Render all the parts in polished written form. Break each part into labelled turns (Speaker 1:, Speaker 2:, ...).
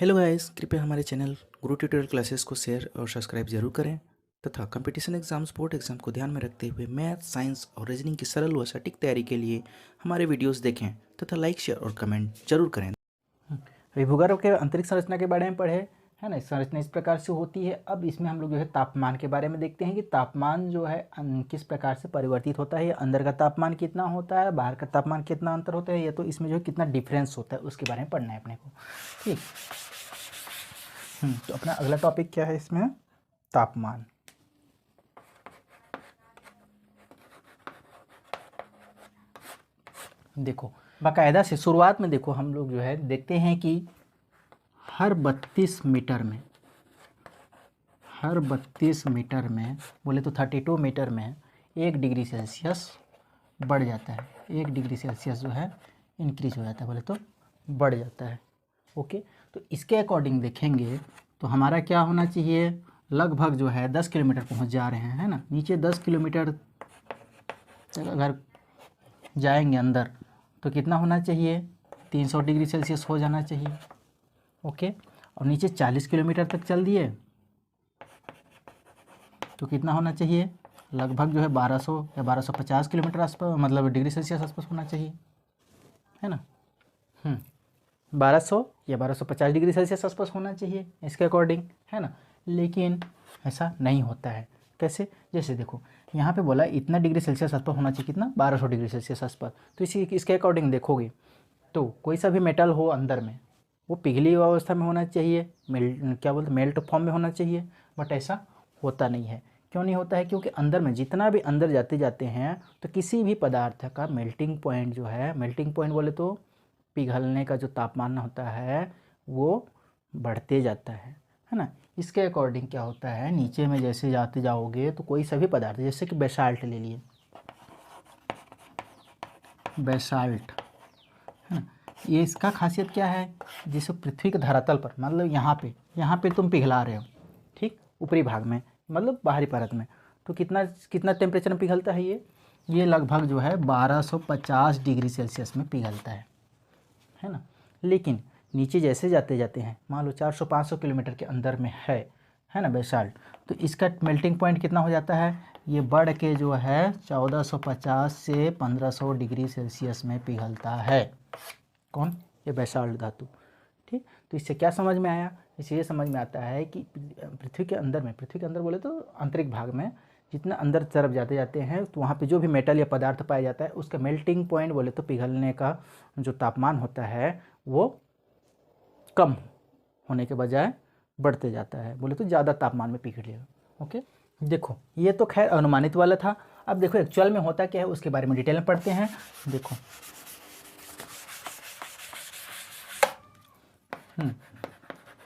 Speaker 1: Hello guys, कृपया हमारे channel गुरु tutorial classes को शेयर और सब्सक्राइब जरूर करें तथा कंपटीशन एग्जाम्स बोर्ड एग्जाम को ध्यान में रखते हुए मैथ, साइंस और रीजनिंग की सरल व सटीक तैयारी के लिए हमारे वीडियोस देखें तथा लाइक, शेयर और कमेंट जरूर करें।
Speaker 2: अभी भूगर्भ के आंतरिक संरचना के बारे में पढ़े है ना। संरचना इस प्रकार से होती है। अब इसमें हम लोग जो है तापमान के बारे में देखते हैं कि तापमान जो है किस प्रकार से परिवर्तित होता है, या अंदर का तापमान कितना होता है, बाहर का तापमान कितना अंतर होता है, या तो इसमें जो है कितना डिफरेंस होता है, उसके बारे में पढ़ना है अपने को। ठीक। तो अपना अगला टॉपिक क्या है इसमें? तापमान। देखो बाकायदा से शुरुआत में देखो हम लोग जो है देखते हैं कि हर 32 मीटर में बोले तो 32 मीटर में 1 डिग्री सेल्सियस बढ़ जाता है। 1 डिग्री सेल्सियस जो है इंक्रीज हो जाता है, बोले तो बढ़ जाता है। ओके, तो इसके अकॉर्डिंग देखेंगे तो हमारा क्या होना चाहिए, लगभग जो है 10 किलोमीटर पहुंच जा रहे हैं, है ना। नीचे 10 किलोमीटर तक अगर जाएंगे अंदर तो कितना होना चाहिए, 300 डिग्री सेल्सियस हो जाना चाहिए। ओके, और नीचे 40 किलोमीटर तक चल दिए तो कितना होना चाहिए, लगभग जो है 1200 या 1250 किलोमीटर आसपास, मतलब डिग्री सेल्सियस आसपास होना चाहिए, है ना। 1200 या 1250 डिग्री सेल्सियस आसपास होना चाहिए इसके अकॉर्डिंग, है ना। लेकिन ऐसा नहीं होता है। कैसे? जैसे देखो यहाँ पे बोला इतना डिग्री सेल्सियस आसपास होना चाहिए, कितना, 1200 डिग्री सेल्सियस आसपास। तो इसके अकॉर्डिंग देखोगे तो कोई सा भी मेटल हो अंदर में वो पिघली हुई अवस्था में होना चाहिए, मेल्ट फॉर्म में होना चाहिए। बट ऐसा होता नहीं है। क्यों नहीं होता है? क्योंकि अंदर में जितना भी अंदर जाते हैं तो किसी भी पदार्थ का मेल्टिंग पॉइंट जो है, मेल्टिंग पॉइंट बोले तो पिघलने का जो तापमान होता है वो बढ़ते जाता है ना। इसके अकॉर्डिंग क्या होता है, नीचे में जैसे जाते जाओगे तो कोई सभी पदार्थ, जैसे कि बेसाल्ट ले लिए, बेसाल्ट, है ना। ये इसका खासियत क्या है, जैसे पृथ्वी के धरातल पर, मतलब यहाँ पे तुम पिघला रहे हो, ठीक, ऊपरी भाग में, मतलब बाहरी परत में, तो कितना कितना टेम्परेचर में पिघलता है ये लगभग जो है 1250 डिग्री सेल्सियस में पिघलता है ना। लेकिन नीचे जैसे जाते हैं, मान लो 400-500 किलोमीटर के अंदर में है ना बेसाल्ट, तो इसका मेल्टिंग पॉइंट कितना हो जाता है, ये बढ़ के जो है 1450 से 1500 डिग्री सेल्सियस में पिघलता है। कौन? ये बेसाल्ट धातु। ठीक, तो इससे क्या समझ में आया? इससे ये समझ में आता है कि पृथ्वी के अंदर बोले तो आंतरिक भाग में जितना अंदर तरफ जाते हैं तो वहाँ पे जो भी मेटल या पदार्थ पाया जाता है उसका मेल्टिंग पॉइंट बोले तो पिघलने का जो तापमान होता है वो कम होने के बजाय बढ़ते जाता है, बोले तो ज़्यादा तापमान में पिघलेगा। ओके, देखो ये तो खैर अनुमानित वाला था। अब देखो एक्चुअल में होता क्या है उसके बारे में डिटेल में पढ़ते हैं। देखो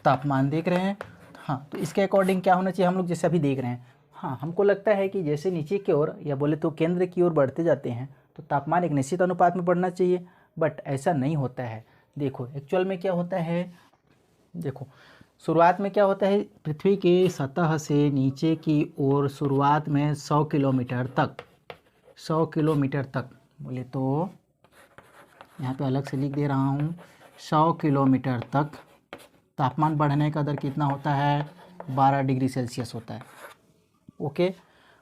Speaker 2: तापमान देख रहे हैं, हाँ, तो इसके अकॉर्डिंग क्या होना चाहिए, हम लोग जैसे अभी देख रहे हैं, हाँ, हमको लगता है कि जैसे नीचे की ओर या बोले तो केंद्र की ओर बढ़ते जाते हैं तो तापमान एक निश्चित अनुपात में बढ़ना चाहिए, बट ऐसा नहीं होता है। देखो एक्चुअल में क्या होता है, देखो शुरुआत में क्या होता है, पृथ्वी की सतह से नीचे की ओर शुरुआत में 100 किलोमीटर तक बोले तो यहाँ पे अलग से लिख दे रहा हूँ, 100 किलोमीटर तक तापमान बढ़ने का दर कितना होता है, 12 डिग्री सेल्सियस होता है। ओके,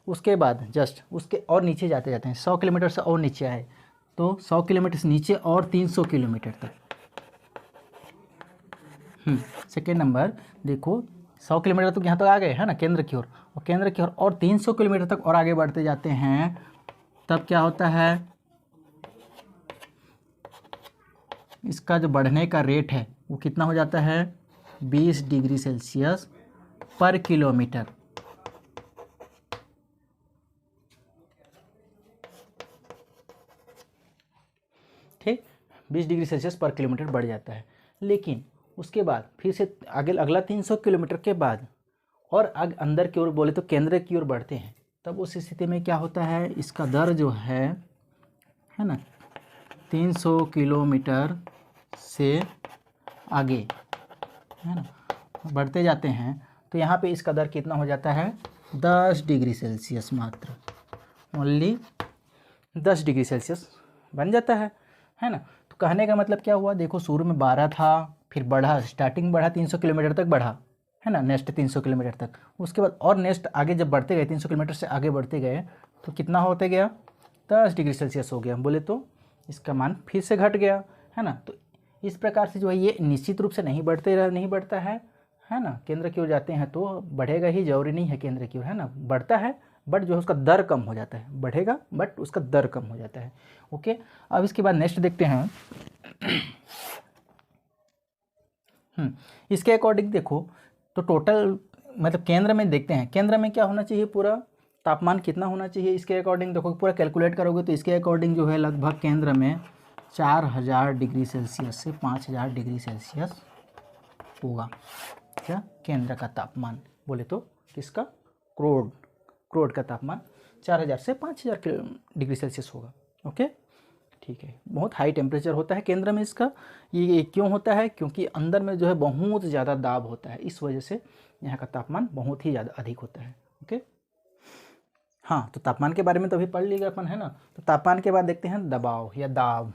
Speaker 2: उसके बाद जस्ट उसके और नीचे जाते हैं, 100 किलोमीटर से और नीचे आए तो 100 किलोमीटर से नीचे और 300 किलोमीटर तक। सेकेंड नंबर देखो 100 किलोमीटर तक यहाँ तक आ गए, है ना, केंद्र की ओर, और केंद्र की ओर और 300 किलोमीटर तक और आगे बढ़ते जाते हैं, तब क्या होता है, इसका जो बढ़ने का रेट है वो कितना हो जाता है, 20 डिग्री सेल्सियस पर किलोमीटर। ठीक, 20 डिग्री सेल्सियस पर किलोमीटर बढ़ जाता है। लेकिन उसके बाद फिर से आगे अगला 300 किलोमीटर के बाद और अंदर की ओर बोले तो केंद्र की ओर बढ़ते हैं, तब उस स्थिति में क्या होता है, इसका दर जो है ना, 300 किलोमीटर से आगे, है ना, बढ़ते जाते हैं तो यहाँ पे इसका दर कितना हो जाता है, 10 डिग्री सेल्सियस, मात्र ओनली 10 डिग्री सेल्सियस बन जाता है ना। तो तो कहने का मतलब क्या हुआ, देखो शुरू में 12 था, फिर बढ़ा, स्टार्टिंग बढ़ा 300 किलोमीटर तक बढ़ा, है ना, नेक्स्ट 300 किलोमीटर तक, उसके बाद और नेक्स्ट आगे जब बढ़ते गए 300 किलोमीटर से आगे बढ़ते गए तो कितना होते गया, 10 डिग्री सेल्सियस हो गया, बोले तो इसका मान फिर से घट गया, है ना। तो इस प्रकार से जो है ये निश्चित रूप से नहीं बढ़ता है ना, केंद्र की ओर जाते हैं तो बढ़ेगा ही, जरूरी नहीं है केंद्र की ओर, है ना, बढ़ता है बट जो है उसका दर कम हो जाता है, बढ़ेगा बट उसका दर कम हो जाता है। ओके, अब इसके बाद नेक्स्ट देखते हैं। इसके अकॉर्डिंग देखो तो टोटल मतलब केंद्र में देखते हैं, केंद्र में क्या होना चाहिए, पूरा तापमान कितना होना चाहिए, इसके अकॉर्डिंग देखो पूरा कैलकुलेट करोगे तो इसके अकॉर्डिंग जो है लगभग केंद्र में 4000 डिग्री सेल्सियस से 5000 डिग्री सेल्सियस होगा। क्या केंद्र का तापमान बोले तो किसका, क्रोड का तापमान 4000 से 5000 डिग्री सेल्सियस होगा। ओके, ठीक है, बहुत हाई टेम्परेचर होता है केंद्र में इसका। ये क्यों होता है, क्योंकि अंदर में जो है बहुत ज़्यादा दाब होता है, इस वजह से यहाँ का तापमान बहुत ही ज़्यादा अधिक होता है। ओके, हाँ, तो तापमान के बारे में तो अभी पढ़ लिया अपन, है ना। तो तापमान के बाद देखते हैं दबाव या दाब।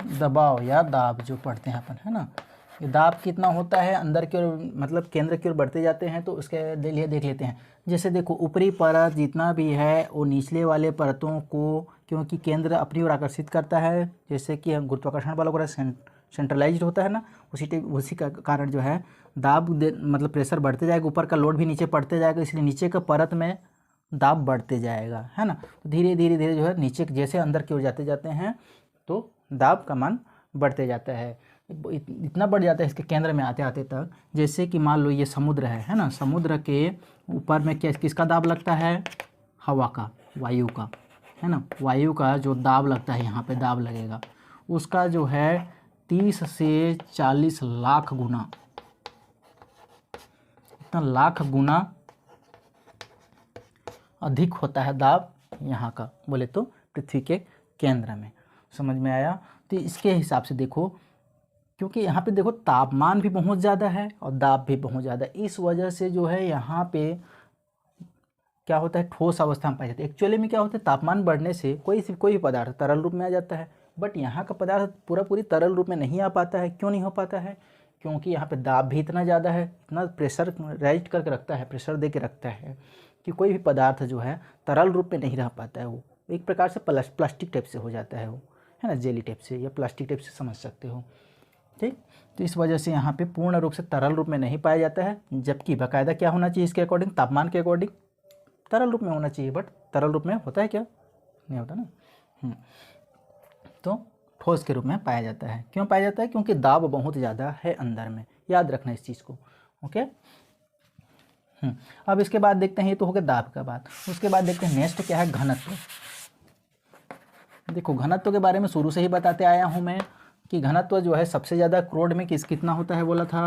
Speaker 2: दबाव या दाब जो पढ़ते हैं अपन, है ना, ये दाब कितना होता है अंदर की ओर, मतलब केंद्र की ओर बढ़ते जाते हैं तो उसके लिए देख लेते हैं। जैसे देखो ऊपरी परत जितना भी है वो निचले वाले परतों को, क्योंकि केंद्र अपनी ओर आकर्षित करता है, जैसे कि गुरुत्वाकर्षण बल वगैरह सेंट्रलाइज्ड होता है ना, उसी का कारण जो है दाब मतलब प्रेशर बढ़ते जाएगा, ऊपर का लोड भी नीचे पड़ते जाएगा, इसलिए नीचे का परत में दाब बढ़ते जाएगा, है ना। तो धीरे धीरे जो है नीचे जैसे अंदर की ओर जाते हैं तो दाब का मान बढ़ते जाता है, इतना बढ़ जाता है इसके केंद्र में आते आते तक, जैसे कि मान लो ये समुद्र है ना, समुद्र के ऊपर में किसका दाब लगता है, हवा का, वायु का, है ना, वायु का जो दाब लगता है, यहाँ पे दाब लगेगा, उसका जो है 30 से 40 लाख गुना, इतना लाख गुना अधिक होता है दाब यहाँ का, बोले तो पृथ्वी के केंद्र में। समझ में आया। तो इसके हिसाब से देखो, क्योंकि यहाँ पे देखो तापमान भी बहुत ज़्यादा है और दाब भी बहुत ज़्यादा, इस वजह से जो है यहाँ पे क्या होता है, ठोस अवस्था में पाई जाती है। एक्चुअली में क्या होता है, तापमान बढ़ने से कोई भी पदार्थ तरल रूप में आ जाता है, बट यहाँ का पदार्थ पूरी तरल रूप में नहीं आ पाता है। क्यों नहीं हो पाता है, क्योंकि यहाँ पे दाब भी इतना ज़्यादा है, इतना प्रेशर राइज करके रखता है, प्रेशर दे के रखता है कि कोई भी पदार्थ जो है तरल रूप में नहीं रह पाता है, वो एक प्रकार से प्लास्टिक टाइप से हो जाता है वो, है ना, जेली टाइप से या प्लास्टिक टाइप से समझ सकते हो। ठीक, तो इस वजह से यहाँ पे पूर्ण रूप से तरल रूप में नहीं पाया जाता है, जबकि बाकायदा क्या होना चाहिए, इसके अकॉर्डिंग तापमान के अकॉर्डिंग तरल रूप में होना चाहिए, बट तरल रूप में होता है क्या, नहीं होता ना। तो ठोस के रूप में पाया जाता है। क्यों पाया जाता है, क्योंकि दाब बहुत ज़्यादा है अंदर में, याद रखना इस चीज़ को। ओके, अब इसके बाद देखते हैं, ये तो हो गया दाब का बात। उसके बाद देखते हैं नेक्स्ट क्या है, घनत्व। देखो घनत्व के बारे में शुरू से ही बताते आया हूँ मैं कि घनत्व जो है सबसे ज़्यादा क्रोड में कितना होता है, बोला था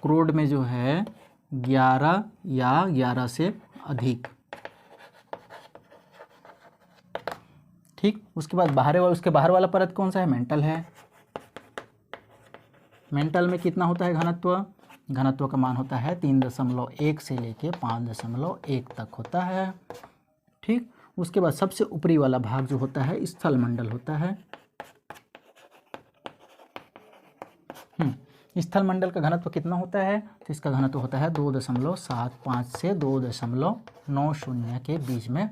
Speaker 2: क्रोड में जो है 11 या 11 से अधिक। ठीक, उसके बाद उसके बाहर वाला परत कौन सा है, मेंटल है। मेंटल में कितना होता है घनत्व का मान होता है 3.1 से लेके 5.1 तक होता है। ठीक, उसके बाद सबसे ऊपरी वाला भाग जो होता है स्थल मंडल होता है। स्थल मंडल का घनत्व कितना होता है, तो इसका घनत्व होता है 2.75 से 2.90 के बीच में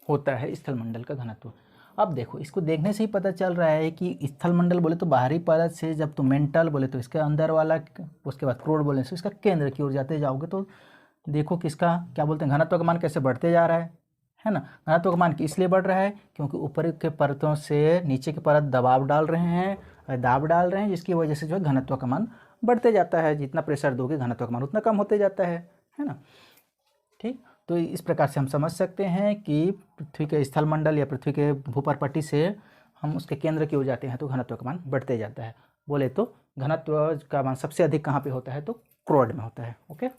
Speaker 2: होता है स्थल मंडल का घनत्व। अब देखो इसको देखने से ही पता चल रहा है कि स्थल मंडल बोले तो बाहरी परत से, जब तो मेंटल बोले तो इसके अंदर वाला, उसके बाद क्रोड बोले तो इसका केंद्र की ओर जाते जाओगे तो देखो किसका क्या बोलते हैं, घनत्व का मान कैसे बढ़ते जा रहा है ना। घनत्व का मान इसलिए बढ़ रहा है क्योंकि ऊपर के परतों से नीचे की परत दबाव डाल रहे हैं, दाब डाल रहे हैं, जिसकी वजह से जो है घनत्व का मान बढ़ते जाता है। जितना प्रेशर दोगे घनत्व का मान उतना कम होते जाता है ना। ठीक, तो इस प्रकार से हम समझ सकते हैं कि पृथ्वी के स्थल मंडल या पृथ्वी के भूपर्पट्टी से हम उसके केंद्र की ओर जाते हैं तो घनत्व का मान बढ़ते जाता है। बोले तो घनत्व का मान सबसे अधिक कहाँ पे होता है, तो क्रोड में होता है। ओके।